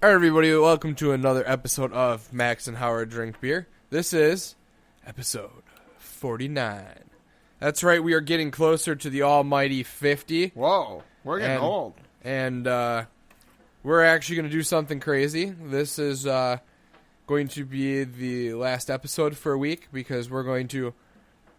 Alright, everybody, welcome to another episode of Max and Howard Drink Beer. This is episode 49. That's right, we are getting closer to the almighty 50. Whoa, we're getting old. And we're actually going to do something crazy. This is going to be the last episode for a week because we're going to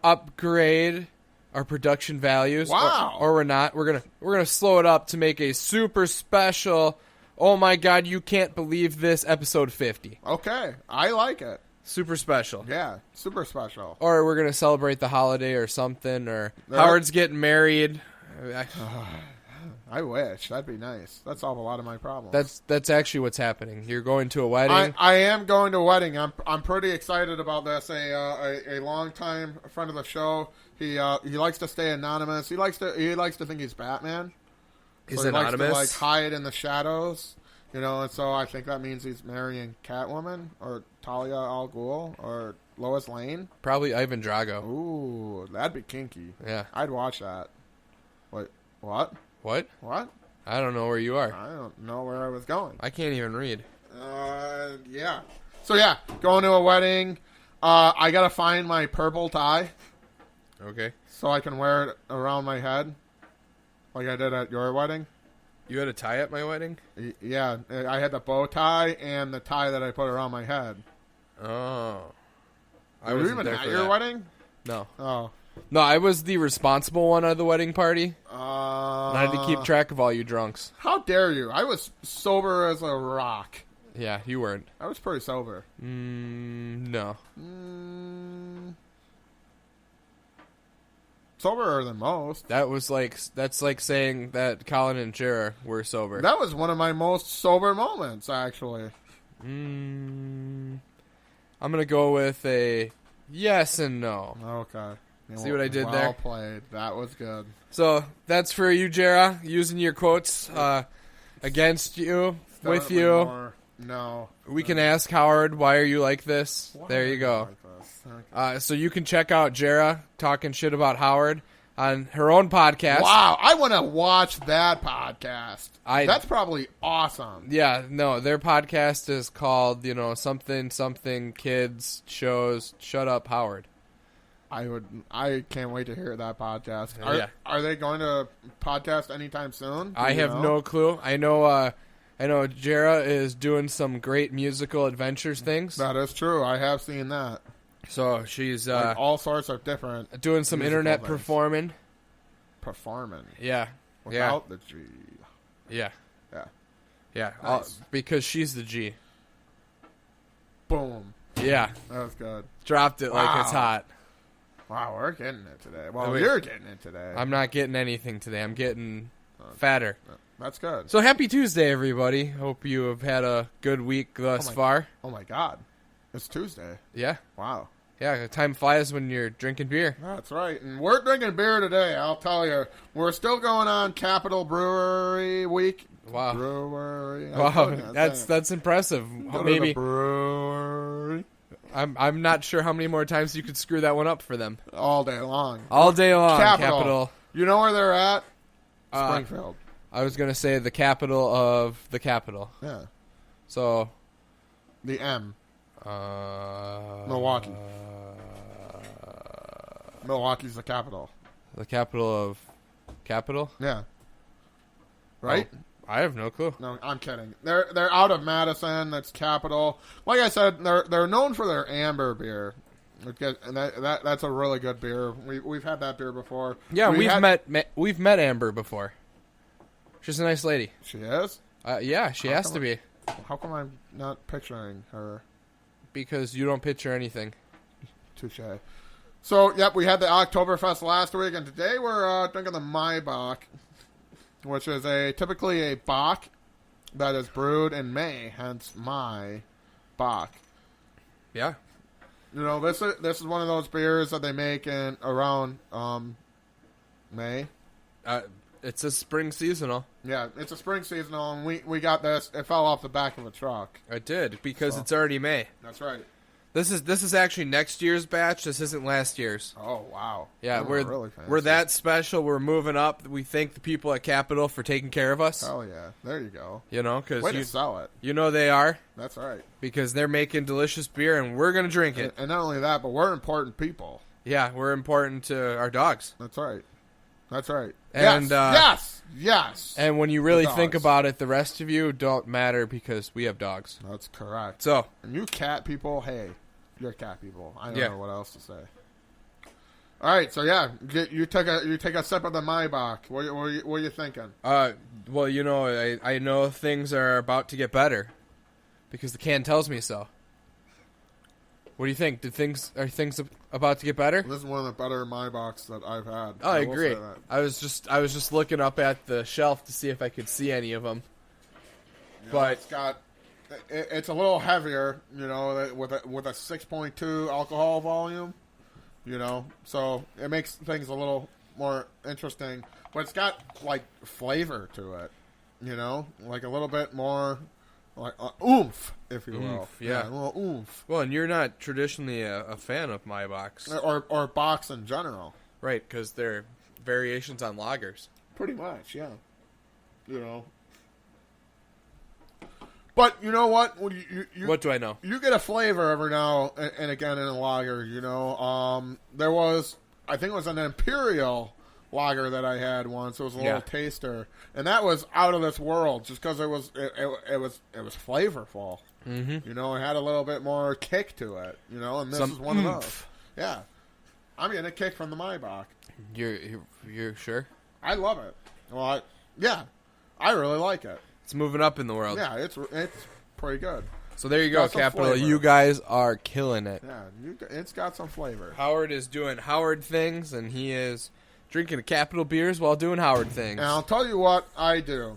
upgrade our production values. Wow. Or we're not. We're gonna slow it up to make a super special, oh my god, you can't believe this, episode 50. Okay, I like it. Super special. Yeah, super special. Or we're going to celebrate the holiday or something, or Howard's getting married. I wish. That'd be nice. That'd solve a lot of my problems. That's actually what's happening. You're going to a wedding. I am going to a wedding. I'm pretty excited about this. A longtime friend of the show. He likes to stay anonymous. He likes to think he's Batman. He's so anonymous? He likes to hide in the shadows. You know, and so I think that means he's marrying Catwoman or Talia al Ghul or Lois Lane. Probably Ivan Drago. Ooh, that'd be kinky. Yeah. I'd watch that. Wait, what? What? What? I don't know where you are. I don't know where I was going. I can't even read. Yeah. So, yeah, going to a wedding. I got to find my purple tie. Okay. So I can wear it around my head like I did at your wedding. You had a tie at my wedding? Yeah, I had the bow tie and the tie that I put around my head. Oh. I Were you wasn't even there at for your that. wedding? No. Oh. No, I was the responsible one at the wedding party. And I had to keep track of all you drunks. How dare you? I was sober as a rock. Yeah, you weren't. I was pretty sober. No. Soberer than most. That's like saying that Colin and Jera were sober. That was one of my most sober moments, actually. I'm gonna go with a yes and no. Okay. See what I did there? Well played. That was good. So that's for you, Jera, using your quotes against you, with you. More. No. We can ask Howard, why are you like this? Why There you go. like this? Okay. So you can check out Jera talking shit about Howard on her own podcast. Wow, I want to watch that podcast. That's probably awesome. Yeah, no, their podcast is called, something kids shows Shut Up Howard. I can't wait to hear that podcast. Yeah. Are they going to podcast anytime soon? I have no clue. I know Jera is doing some great musical adventures things. That is true. I have seen that. So she's like all sorts of different doing some internet things. performing. Yeah. Without the G. Yeah. Yeah. Yeah. Nice. Because she's the G. Boom. Yeah. That was good. Dropped it like it's hot. Wow, we're getting it today. Well, you're getting it today. I'm not getting anything today. I'm getting fatter. That's good. So happy Tuesday, everybody. Hope you have had a good week thus far. Oh, my God. It's Tuesday. Yeah. Wow. Yeah, time flies when you're drinking beer. That's right. And we're drinking beer today, I'll tell you. We're still going on Capital Brewery Week. Wow. Brewery. Wow, that's impressive. Maybe brewery. I'm not sure how many more times you could screw that one up for them. All day long. All day long. Capital. You know where they're at? Springfield. I was going to say the capital of the capital. Yeah. So. The M. Milwaukee. Milwaukee's the capital. The capital of capital? Yeah. Right? Oh, I have no clue. No, I'm kidding. They're out of Madison. That's capital. Like I said, they're known for their amber beer. And that's a really good beer. We've had that beer before. Yeah, we've met Amber before. She's a nice lady. She is? Yeah, she has to be. How come I'm not picturing her? Because you don't picture anything. Touche. So, yep, we had the Oktoberfest last week, and today we're drinking the Maibock, which is typically a Bock that is brewed in May, hence my Bock. Yeah. You know, this is one of those beers that they make in around May. It's a spring seasonal. Yeah, it's a spring seasonal, and we got this. It fell off the back of a truck. It did, because it's already May. That's right. This is actually next year's batch. This isn't last year's. Oh, wow. Yeah, We're really fancy. we're that special. We're moving up. We thank the people at Capitol for taking care of us. Hell yeah. There you go. You know, because Way to sell it. you know they are. That's right. Because they're making delicious beer, and we're going to drink it. And not only that, but we're important people. Yeah, we're important to our dogs. That's right. That's right. And, yes. And when you really think about it, the rest of you don't matter because we have dogs. That's correct. So, and you cat people, hey, you're cat people. I don't Yeah. know what else to say. All right, so yeah, you take a sip of the Maibock. What are you thinking? well, you know, I know things are about to get better because the can tells me so. What do you think? Are things about to get better? This is one of the better Maibocks that I've had. Oh, I agree. Will say that. I was just looking up at the shelf to see if I could see any of them. You know, But it's a little heavier, you know, with a 6.2 alcohol volume, you know, so it makes things a little more interesting. But it's got like flavor to it, you know, like a little bit more like oomph, if you will. Yeah, a little oomph. Well, and you're not traditionally a fan of Maibocks, or box in general, right? Because they're variations on lagers. pretty much, yeah. You know. But you know what? You What do I know? You get a flavor every now and again in a lager, you know. There was, I think it was an Imperial lager that I had once. It was a little taster, and that was out of this world just because it was flavorful. Mm-hmm. You know, it had a little bit more kick to it. You know, and this is one of those. Yeah, I'm getting a kick from the Maibock. You're sure? I love it. Well, I really like it. It's moving up in the world. Yeah, it's pretty good. So there you go, Got some Capital. flavor. You guys are killing it. Yeah, it's got some flavor. Howard is doing Howard things, and he is drinking Capital beers while doing Howard things. And I'll tell you what I do.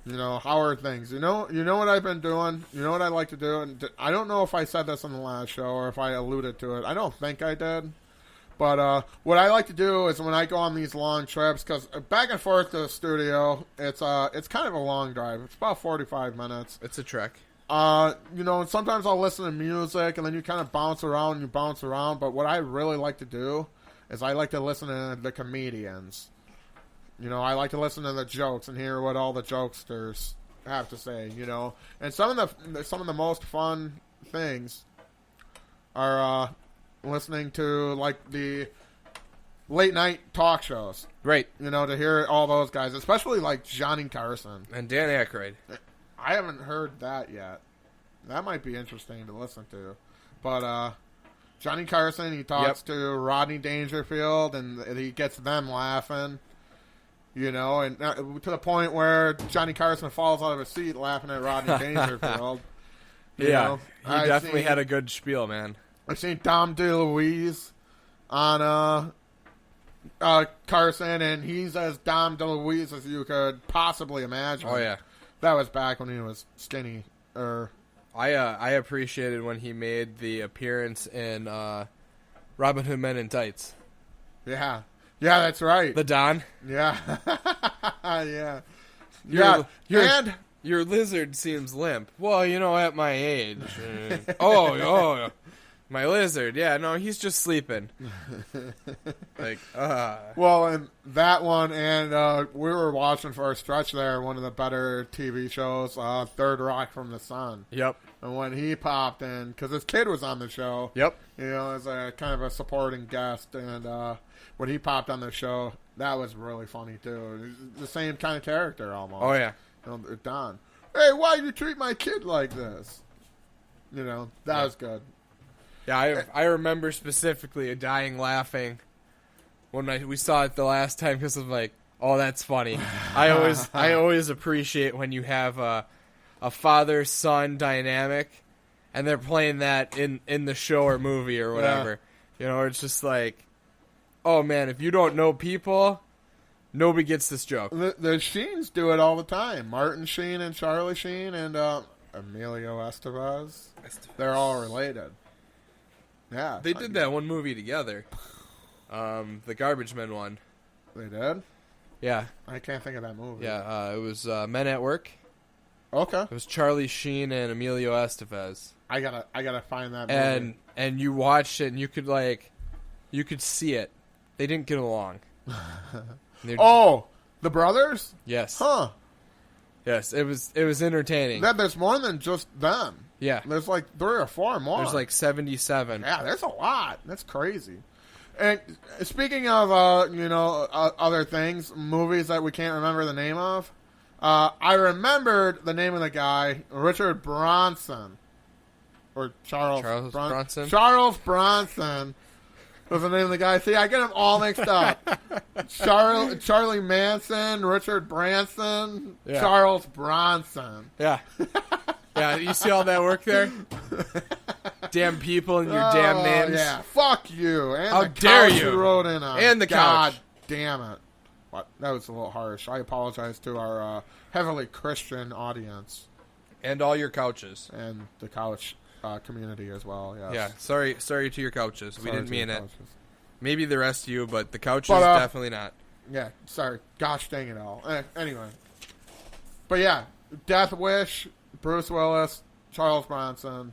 You know, Howard things. You know what I've been doing? You know what I like to do? And I don't know if I said this in the last show or if I alluded to it. I don't think I did. But what I like to do is when I go on these long trips, because back and forth to the studio, it's kind of a long drive. It's about 45 minutes. It's a trek. You know, and sometimes I'll listen to music, and then you kind of bounce around. But what I really like to do is I like to listen to the comedians. You know, I like to listen to the jokes and hear what all the jokesters have to say. You know, and some of the most fun things are listening to like the late night talk shows. Right. You know, to hear all those guys, especially like Johnny Carson And Dan Aykroyd. I haven't heard that yet. That might be interesting to listen to. But Johnny Carson, he talks to Rodney Dangerfield, and he gets them laughing. You know, and to the point where Johnny Carson falls out of his seat laughing at Rodney Dangerfield. You know? He definitely had a good spiel, man. I've seen Dom DeLuise on Carson, and he's as Dom DeLuise as you could possibly imagine. Oh, yeah. That was back when he was skinny. I appreciated when he made the appearance in Robin Hood Men in Tights. Yeah. Yeah, that's right. The Don. Yeah. Yeah. Your lizard seems limp. Well, you know, at my age. Oh, my lizard. Yeah, no, he's just sleeping. Well, and that one, and we were watching for a stretch there, one of the better TV shows, Third Rock from the Sun. Yep. And when he popped in, because his kid was on the show. Yep. You know, as a kind of a supporting guest, and when he popped on the show, that was really funny, too. The same kind of character, almost. Oh, yeah. You know, Don. Hey, why you treat my kid like this? You know, that was good. Yeah, I remember specifically dying laughing when we saw it the last time because I'm like, oh, that's funny. I always appreciate when you have a father-son dynamic and they're playing that in the show or movie or whatever. Yeah. You know, it's just like, oh, man, if you don't know people, nobody gets this joke. The Sheens do it all the time. Martin Sheen and Charlie Sheen and Emilio Estevez. They're all related. Yeah. They did that one movie together. The Garbage Men one. They did? Yeah. I can't think of that movie. Yeah, it was Men at Work. Okay. It was Charlie Sheen and Emilio Estevez. I gotta find that movie. And you watched it and you could see it. They didn't get along. Oh, the brothers? Yes. Huh. Yes, it was entertaining. There's more than just them. Yeah. There's like 3 or 4 more. There's like 77. Yeah, there's a lot. That's crazy. And speaking of, other things, movies that we can't remember the name of, I remembered the name of the guy, Richard Bronson. Or Charles Bronson? Charles Bronson was the name of the guy. See, I get them all mixed up. Charlie Manson, Richard Branson, yeah. Charles Bronson. Yeah. Yeah, you see all that work there? Damn people and your damn names. Yeah, fuck you. And how the dare couch you wrote in on. And the God couch. Damn it. What? That was a little harsh. I apologize to our heavily Christian audience. And all your couches. And the couch community as well, yes. Yeah, sorry to your couches. We didn't mean it. Couches. Maybe the rest of you, but the couches, definitely not. Yeah, sorry. Gosh dang it all. Anyway. But yeah, Death Wish, Bruce Willis, Charles Bronson.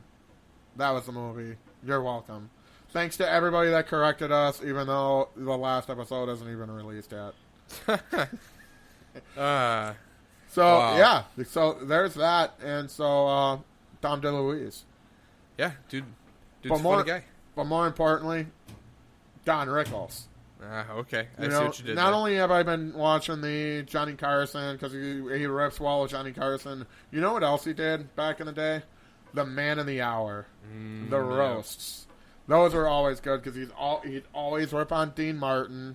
That was the movie. You're welcome. Thanks to everybody that corrected us, even though the last episode isn't even released yet. Wow. Yeah. So there's that. And so, Dom DeLuise. Yeah, dude's a funny guy. But more importantly, Don Rickles. Okay. I see what you did. Not only have I been watching the Johnny Carson, because he rips well with Johnny Carson, you know what else he did back in the day? The Man of the Hour. The roasts. Those were always good, because he'd always rip on Dean Martin.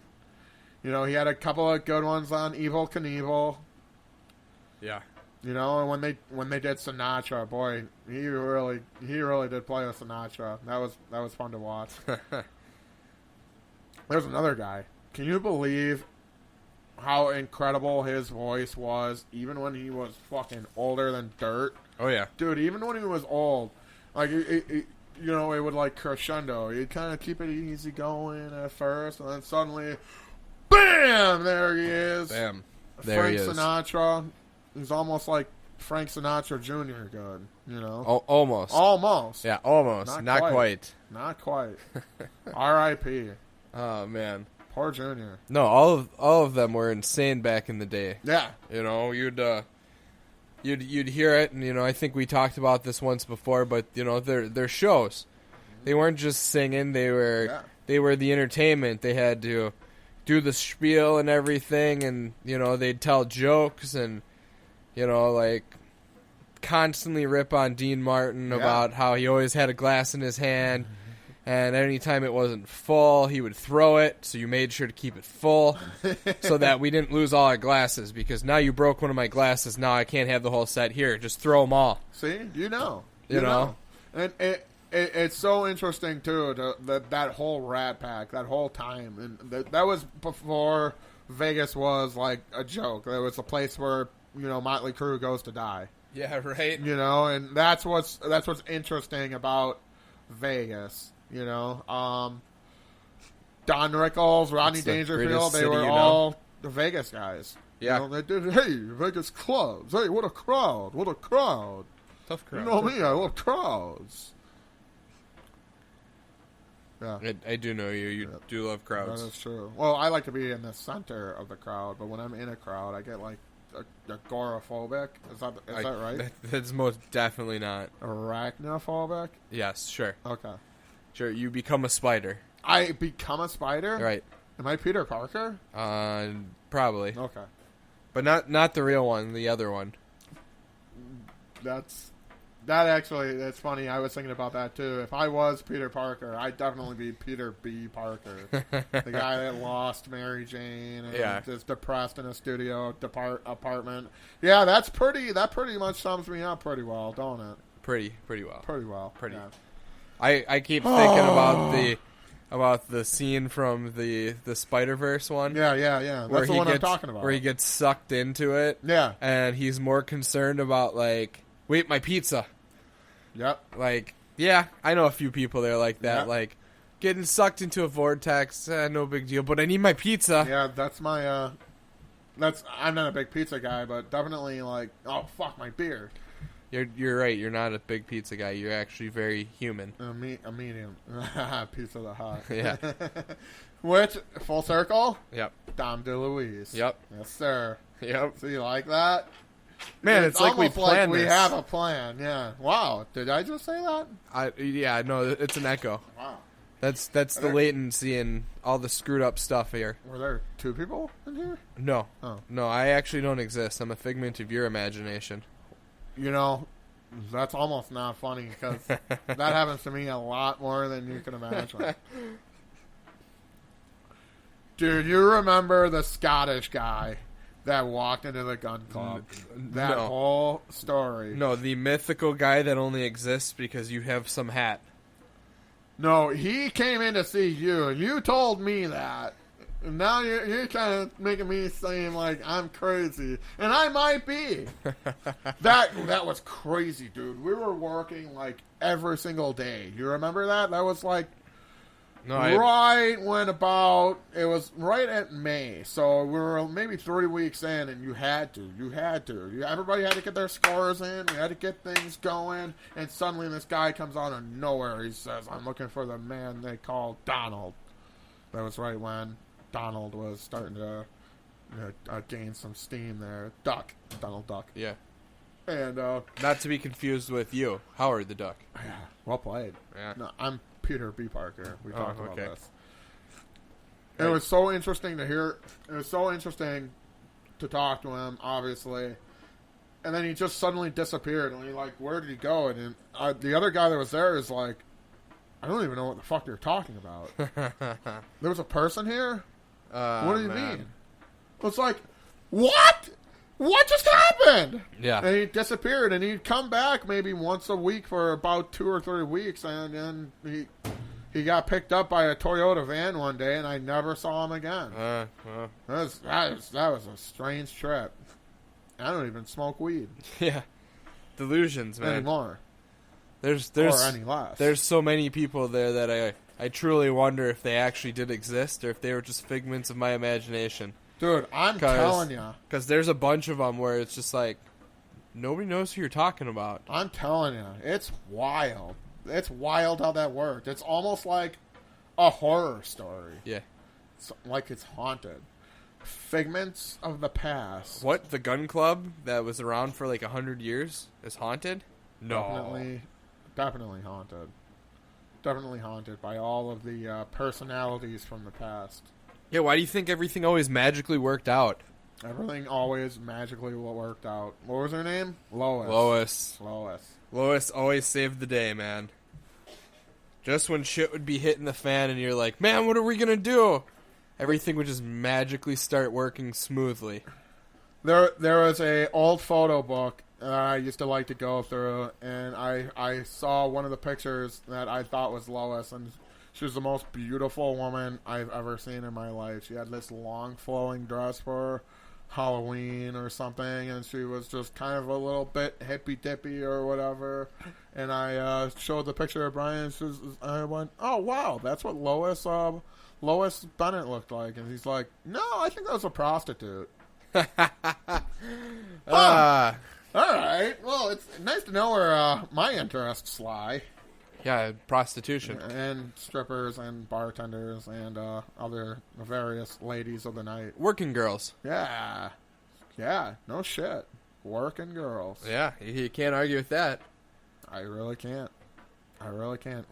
You know, he had a couple of good ones on Evel Knievel. Yeah. You know, and when they did Sinatra, boy, he really did play with Sinatra. That was fun to watch. There's another guy. Can you believe how incredible his voice was, even when he was fucking older than dirt? Oh yeah, dude. Even when he was old, like it would like crescendo. He'd kind of keep it easy going at first, and then suddenly, bam! There he is. Bam. There Frank he is. Sinatra. He's almost like Frank Sinatra Jr. good, you know? Almost. Almost. Yeah, almost. Not quite. Not quite. R.I.P. Oh, man. Poor Junior. No, all of them were insane back in the day. Yeah. You know, you'd hear it, and, I think we talked about this once before, but, their shows. They weren't just singing. They were the entertainment. They had to do the spiel and everything, and, they'd tell jokes and... like constantly rip on Dean Martin about how he always had a glass in his hand, and anytime it wasn't full, he would throw it, so you made sure to keep it full so that we didn't lose all our glasses, because now you broke one of my glasses, now I can't have the whole set. Here, just throw them all. See? You know. And it's so interesting, too, that whole Rat Pack, that whole time. And that was before Vegas was like a joke. It was a place where Motley Crue goes to die. Yeah, right. And that's what's interesting about Vegas. Don Rickles, Rodney Dangerfield, they were all the Vegas guys. Yeah. They did, hey, Vegas clubs. Hey, what a crowd. What a crowd. Tough crowd. You know me, I love crowds. Yeah. I do know you. You do love crowds. That is true. Well, I like to be in the center of the crowd, but when I'm in a crowd, I get like agoraphobic. Is that right? That's most definitely not. Arachnophobic? Yes, sure. Okay. Sure, you become a spider. I become a spider? Right. Am I Peter Parker? Probably. Okay. But not the real one, the other one. That's funny. I was thinking about that too. If I was Peter Parker, I'd definitely be Peter B. Parker. The guy that lost Mary Jane and is depressed in a studio apartment. Yeah, that pretty much sums me up pretty well, don't it? Pretty well. Pretty well. Yeah. I keep thinking about the scene from the Spider-Verse one. Yeah. That's the one I'm talking about. Where he gets sucked into it. Yeah. And he's more concerned about, like, wait, my pizza. Yep. Like, yeah, I know a few people there like that. Yep. Like, getting sucked into a vortex, no big deal, but I need my pizza. Yeah, that's my I'm not a big pizza guy, but definitely like, oh fuck, my beard. You're right. You're not a big pizza guy. You're actually very human. A medium. Pizza the Hut. Yeah. Which, full circle? Yep. Dom DeLuise. Yep. Yes, sir. Yep. So you like that? Man, it's like we almost like planned we this. have a plan. Yeah. Wow. Did I just say that? Yeah, no, it's an echo. Wow. That's the latency and all the screwed up stuff here. Were there two people in here? No. Oh. No, I actually don't exist. I'm a figment of your imagination. You know, that's almost not funny because that happens to me a lot more than you can imagine. Dude, you remember the Scottish guy that walked into the gun club? That No. whole story. No, the mythical guy that only exists because you have some hat. No, he came in to see you, and you told me that. And now you're kind of making me seem like I'm crazy, and I might be. That was crazy, dude. We were working like every single day. You remember that? That was like No, right when it was right at May. So we were maybe 3 weeks in, and you had to. Everybody had to get their scores in. We had to get things going, and suddenly this guy comes out of nowhere. He says, "I'm looking for the man they call Donald." That was right when Donald was starting to gain some steam there. Donald Duck. Yeah. And Not to be confused with you, Howard the Duck. yeah, well played. Yeah. No, I'm Peter B. Parker. We talked about okay. this. Right. It was so interesting to hear. It was so interesting to talk to him, obviously. And then he just suddenly disappeared. And like, where did he go? And the other guy that was there is like, I don't even know what the fuck they're talking about. There was a person here? What do you mean? It's like, what? What just happened? Yeah. And he disappeared, and he'd come back maybe once a week for about 2 or 3 weeks, and then he got picked up by a Toyota van one day, and I never saw him again. That was a strange trip. I don't even smoke weed Yeah. Delusions, man. anymore, There's or any less. There's so many people there that I truly wonder if they actually did exist or if they were just figments of my imagination. Dude, I'm telling you. Because there's a bunch of them where it's just like, nobody knows who you're talking about. I'm telling you. It's wild. It's wild how that worked. It's almost like a horror story. Yeah. It's like it's haunted. Figments of the past. What? The gun club that was around for like 100 years is haunted? No. Definitely haunted. Definitely haunted by all of the personalities from the past. Yeah, why do you think everything always magically worked out? Everything always magically worked out. What was her name? Lois. Lois always saved the day, man. Just when shit would be hitting the fan and you're like, man, what are we going to do? Everything would just magically start working smoothly. There was a old photo book that I used to like to go through, and I saw one of the pictures that I thought was Lois, and she was the most beautiful woman I've ever seen in my life. She had this long flowing dress for Halloween or something, and she was just kind of a little bit hippy-dippy or whatever. And I showed the picture of Brian, and I went, oh, wow, that's what Lois Bennett looked like. And he's like, no, I think that was a prostitute. All right. Well, it's nice to know where my interests lie. Yeah, prostitution. And strippers and bartenders and other various ladies of the night. Working girls. Yeah. Yeah, no shit. Working girls. Yeah, you can't argue with that. I really can't.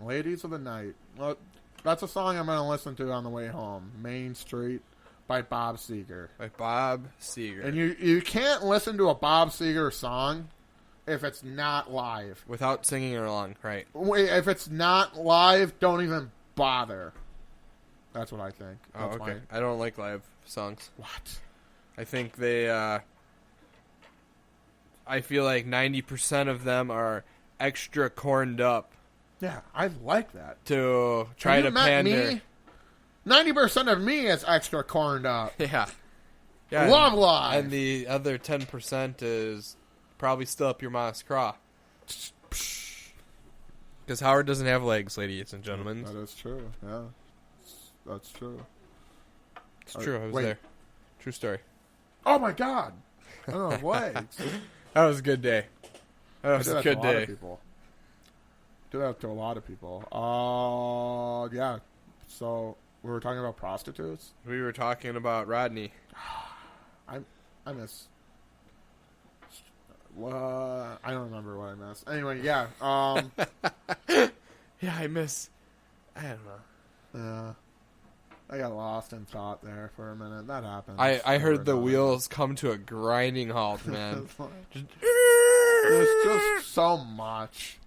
Ladies of the night. Well, that's a song I'm going to listen to on the way home. Main Street by Bob Seger. And you can't listen to a Bob Seger song if it's not live. Without singing along, right. If it's not live, don't even bother. That's what I think. Oh, okay. I don't like live songs. What? I think they, I feel like 90% of them are extra corned up. Yeah, I like that. To try to pander. Me? 90% of me is extra corned up. Yeah. Love live. And the other 10% is probably still up your mom's craw. Because Howard doesn't have legs, ladies and gentlemen. That is true. Yeah, that's true. It's true. I was there. True story. Oh my god! I don't have legs. That was a good day. That was a good day. Do that to a lot of people. Yeah. So we were talking about prostitutes. We were talking about Rodney. I miss. I don't remember what I missed. Anyway, yeah. Yeah, I miss. I don't know. Yeah. I got lost in thought there for a minute. That happened. I heard the wheels come to a grinding halt, man. There's just so much,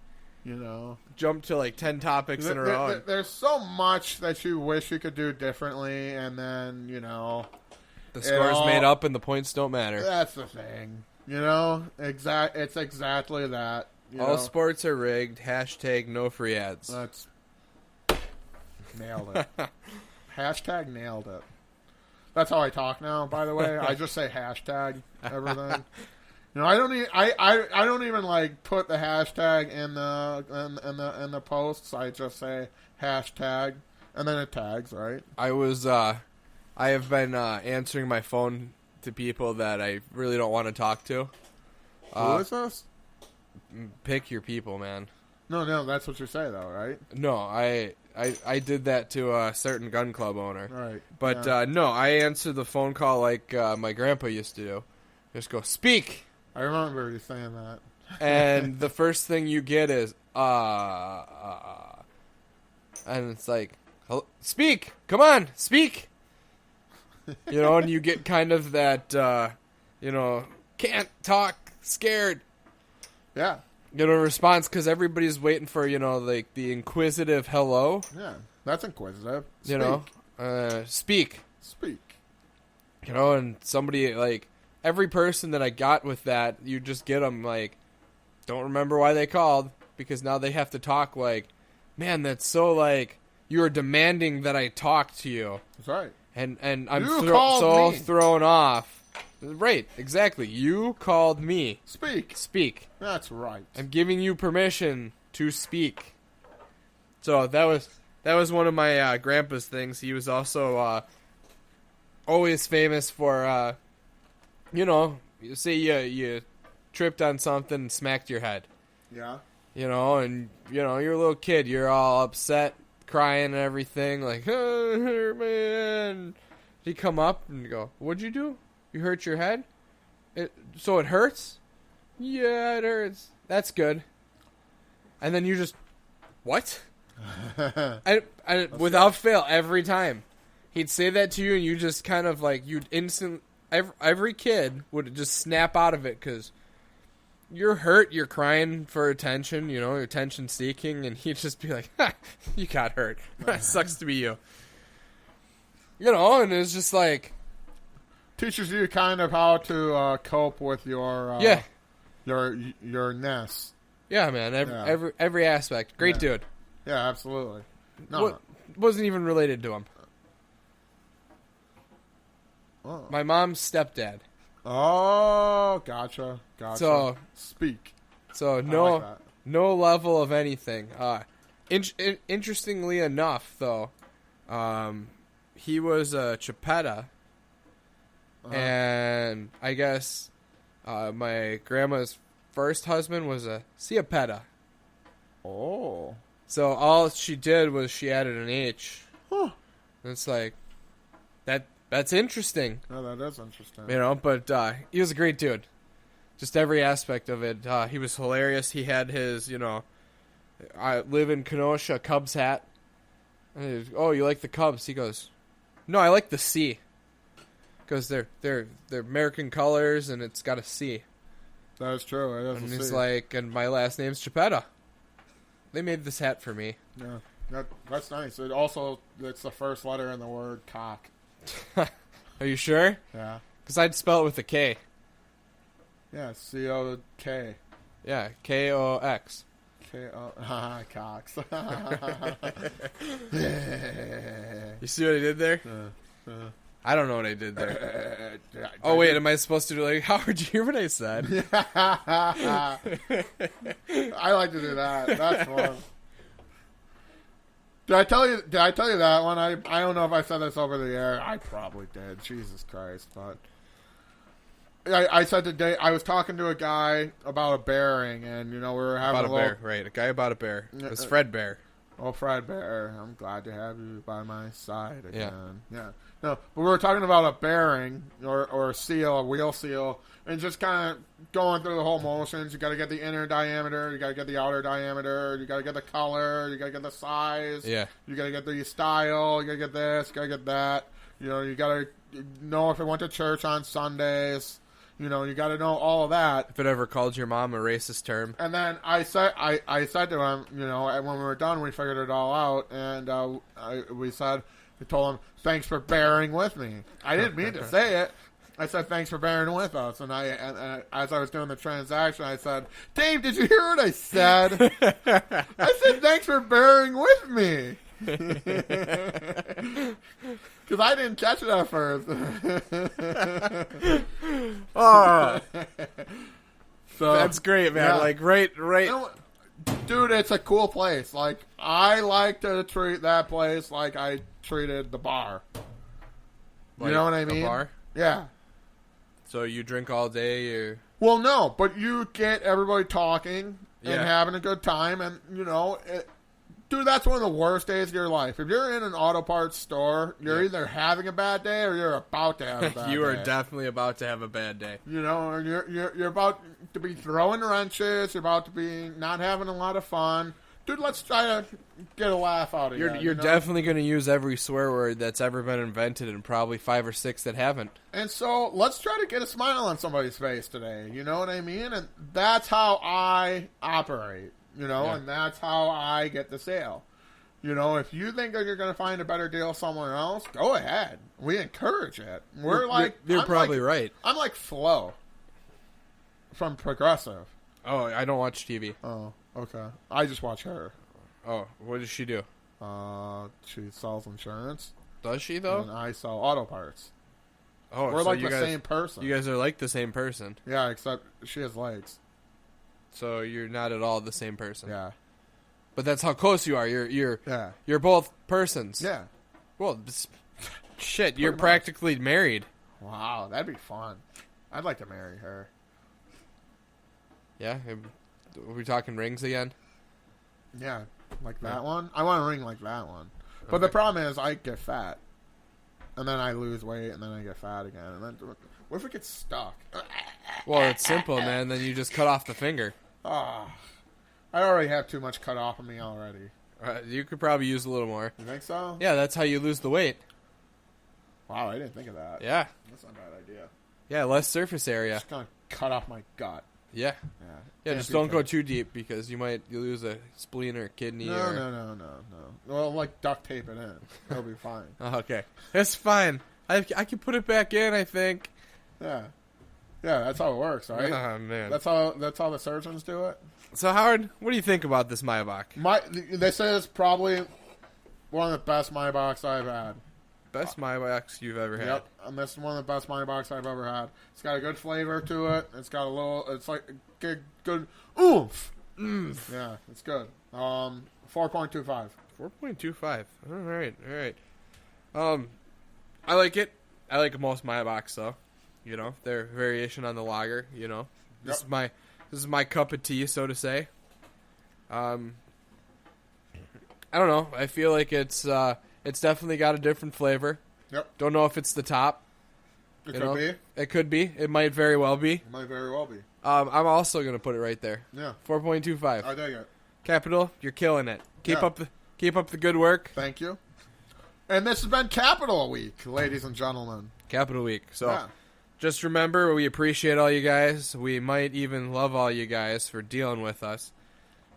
you know. Jump to like 10 topics in a row. There's so much that you wish you could do differently, and then, you know. The score's made up and the points don't matter. That's the thing. You know? It's exactly that. All sports are rigged. Hashtag no free ads. That's... Nailed it. Hashtag nailed it. That's how I talk now, by the way. I just say hashtag everything. You know, I don't even like put the hashtag in the posts. I just say hashtag and then it tags, right? I have been answering my phone to people that I really don't want to talk to. Who is this? Pick your people, man. No, that's what you say though, right? No, I did that to a certain gun club owner. Right. But yeah. no, I answered the phone call like my grandpa used to do. Just go, speak! I remember you saying that. And the first thing you get is, and it's like, speak! Come on, speak! You know, and you get kind of that, can't talk, scared. Yeah. Get a response because everybody's waiting for, like the inquisitive hello. Yeah, that's inquisitive. Speak. You know, speak. Speak. You know, and somebody, like, every person that I got with that, you just get them, like, don't remember why they called because now they have to talk like, man, that's so, like, you are demanding that I talk to you. That's right. And I'm so thrown off. Right, exactly. You called me. Speak. That's right. I'm giving you permission to speak. So that was one of my grandpa's things. He was also always famous for, say you tripped on something and smacked your head. Yeah. You know, and, you're a little kid. You're all upset, crying and everything. Like, oh, man. He'd come up and go, what'd you do? You hurt your head? So it hurts? Yeah, it hurts. That's good. And then you just, what? I without fail, every time. He'd say that to you and you just kind of like, you'd every kid would just snap out of it because you're hurt, you're crying for attention, you're attention seeking, and he'd just be like, ha, you got hurt. Sucks to be you. And it's just like, teaches you kind of how to cope with your your ness. Yeah, man. Every aspect. Great dude. Yeah, absolutely. No, wasn't even related to him. Oh. My mom's stepdad. Oh, gotcha. So speak. So no level of anything. Interestingly enough, though, he was a Chipetta. And I guess my grandma's first husband was a Ciapetta. Oh. So all she did was she added an H. Huh. And it's like, that's interesting. Oh, that is interesting. But he was a great dude. Just every aspect of it. He was hilarious. He had his, I live in Kenosha, Cubs hat. And he goes, oh, you like the Cubs? He goes, no, I like the C. Because they're American colors and it's got a C. That is true. It is and a he's C. like, and my last name's Chipetta. They made this hat for me. Yeah, that's nice. It's the first letter in the word cock. Are you sure? Yeah. Because I'd spell it with a K. Yeah, C-O-K. Yeah, K-O-X. K-O... Cox. You see what I did there? I don't know what I did there. Oh, wait, am I supposed to do like, how did you hear what I said? I like to do that. That's fun. Did I tell you that one? I don't know if I said this over the air. I probably did. Jesus Christ. But I said today I was talking to a guy about a bearing, and we were having About a bear, right? A guy about a bear. It's Fred Bear. Oh, Fred Bear, I'm glad to have you by my side again. Yeah. No, but we were talking about a bearing or a seal, a wheel seal, and just kind of going through the whole motions. You got to get the inner diameter, you got to get the outer diameter, you got to get the color, you got to get the size. Yeah. You got to get the style, you got to get this, you got to get that. You got to know if it went to church on Sundays. You got to know all of that. If it ever called your mom a racist term. And then I said to him, and when we were done, we figured it all out, and I told him, thanks for bearing with me. I didn't mean to say it. I said, thanks for bearing with us. And as I was doing the transaction, I said, Dave, did you hear what I said? I said, thanks for bearing with me. Because I didn't catch it at first. So that's great, man. Yeah. Like, right. Dude, it's a cool place. Like, I like to treat that place like I treated the bar. Like you know what I mean? A bar? Yeah. So you drink all day, or... Well, no, but you get everybody talking and Yeah. having a good time, and, dude, that's one of the worst days of your life. If you're in an auto parts store, you're either having a bad day or you're about to have a bad day. You are definitely about to have a bad day. And you're about to be throwing wrenches. You're about to be not having a lot of fun. Dude, let's try to get a laugh out of you. You're definitely going to use every swear word that's ever been invented, and probably 5 or 6 that haven't. And so let's try to get a smile on somebody's face today. You know what I mean? And that's how I operate. And that's how I get the sale. If you think that you're going to find a better deal somewhere else, go ahead. We encourage it. You're probably right. I'm like Flo from Progressive. Oh, I don't watch TV. Oh, okay. I just watch her. Oh, what does she do? She sells insurance. Does she, though? And I sell auto parts. Oh, We're so like you the guys, same person. You guys are like the same person. Yeah, except she has legs. So you're not at all the same person. Yeah. But that's how close you are. Yeah. You're both persons. Yeah. Well, shit, you're practically married. Wow, that'd be fun. I'd like to marry her. Yeah? Are we talking rings again? Yeah, like that one. I want a ring like that one. But the problem is I get fat. And then I lose weight, and then I get fat again. And then what if it gets stuck? Well, it's simple, man. Then you just cut off the finger. I already have too much cut off of me already. You could probably use a little more. You think so? Yeah, that's how you lose the weight. Wow, I didn't think of that. Yeah. That's not a bad idea. Yeah, less surface area. Just gonna cut off my gut. Yeah. Yeah, just don't go too deep because you lose a spleen or a kidney. No. Well, like duct tape it in. It'll be fine. Oh, okay. It's fine. I can put it back in, I think. Yeah. Yeah, that's how it works, right? Oh, man. That's how the surgeons do it. So, Howard, what do you think about this Maibock? They say it's probably one of the best Maibocks I've had. Best Maibocks you've ever had. Yep, and this is one of the best Maibocks I've ever had. It's got a good flavor to it. It's got it's like a good oomph. Yeah, it's good. 4.25. 4.25. All right. I like it. I like most Maibocks though. Their variation on the lager. This is my cup of tea, so to say. I don't know. I feel like it's definitely got a different flavor. Yep. Don't know if it's the top. It could be. It could be. It might very well be. It might very well be. I'm also gonna put it right there. Yeah. 4.25. I dig it. Capital, you're killing it. Keep up the good work. Thank you. And this has been Capital Week, ladies and gentlemen. Capital Week. So just remember, we appreciate all you guys. We might even love all you guys for dealing with us.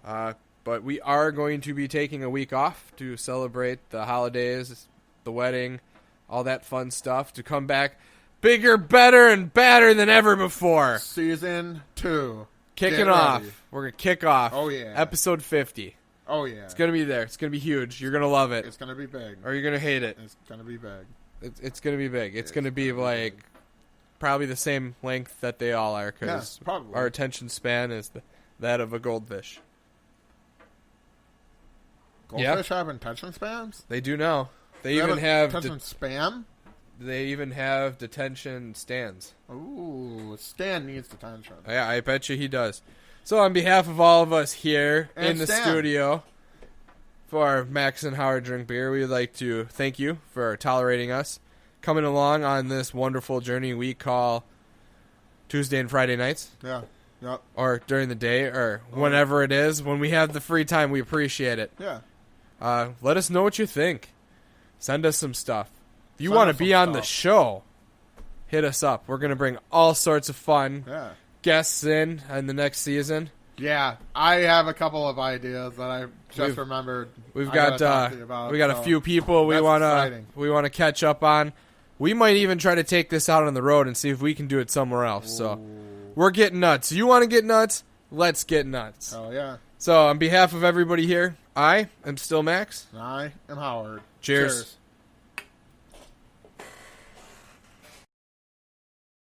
But we are going to be taking a week off to celebrate the holidays, the wedding, all that fun stuff, to come back bigger, better, and badder than ever before. Season 2. Kicking off. We're going to kick off. Oh, yeah. Episode 50. Oh, yeah. It's going to be there. It's going to be huge. You're going to love it. It's going to be big. Or you're going to hate it. It's going to be big. It's going to be big. It's going to be like probably the same length that they all are, because our attention span is that of a goldfish. Goldfish have attention spans? They do now. They even have attention spam? They even have detention stands. Ooh, Stan needs detention. Yeah, I bet you he does. So on behalf of all of us here And in the Stan. studio for Max and Howard Drink Beer, we would like to thank you for tolerating us, coming along on this wonderful journey we call Tuesday and Friday nights. Yeah. Yep. Or during the day, or whenever it is. When we have the free time, we appreciate it. Yeah. Let us know what you think. Send us some stuff. If you Send want to us be some on the stuff. show, hit us up. We're going to bring all sorts of fun Yeah. guests in the next season. Yeah. I have a couple of ideas that I just remembered. We've I got gotta talk to you about, we got so a few people we that's want exciting. to catch up on. We might even try to take this out on the road and see if we can do it somewhere else. So we're getting nuts. You want to get nuts? Let's get nuts. Oh, yeah. So on behalf of everybody here, I am still Max. I am Howard. Cheers. Cheers.